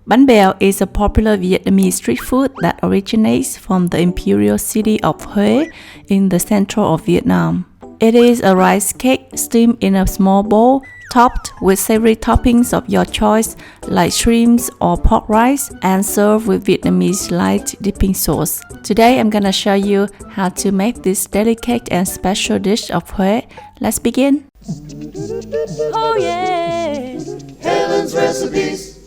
Bánh Bèo is a popular Vietnamese street food that originates from the imperial city of Huế in the center of Vietnam. It is a rice cake steamed in a small bowl, topped with savory toppings of your choice like shrimps or pork rice, and served with Vietnamese light dipping sauce. Today I'm gonna show you how to make this delicate and special dish of Huế. Let's begin. Oh yeah! Helen's recipes.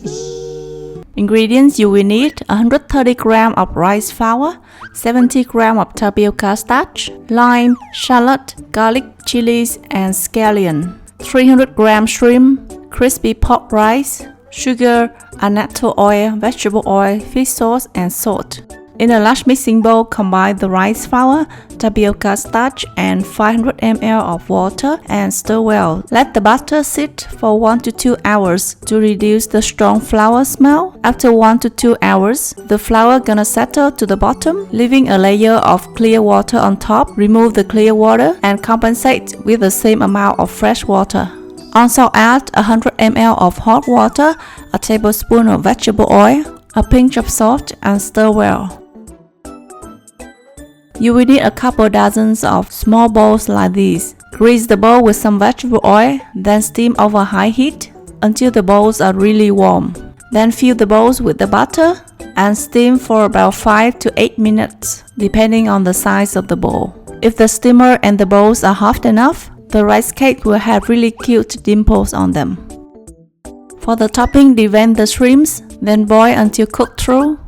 Ingredients you will need: 130 g of rice flour, 70 g of tapioca starch, lime, shallot, garlic, chilies, and scallion, 300 g shrimp, crispy pork rice, sugar, annatto oil, vegetable oil, fish sauce, and salt. In a large mixing bowl, combine the rice flour, tapioca starch, and 500 ml of water and stir well. Let the butter sit for 1 to 2 hours to reduce the strong flour smell. After 1 to 2 hours, the flour gonna settle to the bottom, leaving a layer of clear water on top. Remove the clear water and compensate with the same amount of fresh water. Also add 100 ml of hot water, a tablespoon of vegetable oil, a pinch of salt, and stir well. You will need a couple dozens of small bowls like these. Grease the bowl with some vegetable oil, then steam over high heat until the bowls are really warm. Then fill the bowls with the butter and steam for about 5 to 8 minutes, depending on the size of the bowl. If the steamer and the bowls are hot enough, the rice cake will have really cute dimples on them. For the topping, devein the shrimps, then boil until cooked through.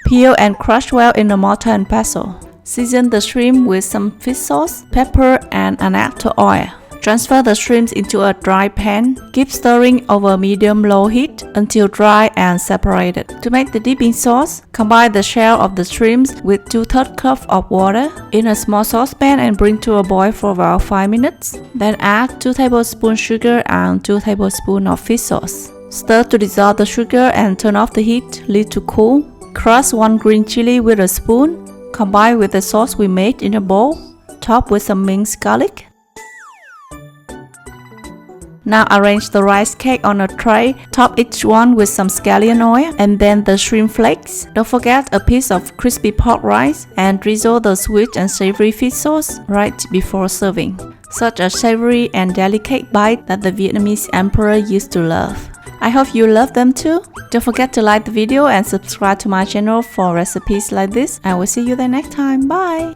Peel and crush well in a mortar and pestle. Season the shrimp with some fish sauce, pepper, and annatto oil. Transfer the shrimps into a dry pan. Keep stirring over medium-low heat until dry and separated. To make the dipping sauce, combine the shell of the shrimps with 2/3 cup of water in a small saucepan and bring to a boil for about 5 minutes. Then add 2 tablespoons sugar and 2 tablespoons of fish sauce. Stir to dissolve the sugar and turn off the heat. Leave to cool. Crush 1 green chili with a spoon. Combine with the sauce we made in a bowl. Top with some minced garlic. Now arrange the rice cake on a tray. Top each one with some scallion oil and then the shrimp flakes. Don't forget a piece of crispy pork rice and drizzle the sweet and savory fish sauce right before serving. Such a savory and delicate bite that the Vietnamese emperor used to love. I hope you love them too. Don't forget to like the video and subscribe to my channel for recipes like this. I will see you the next time. Bye!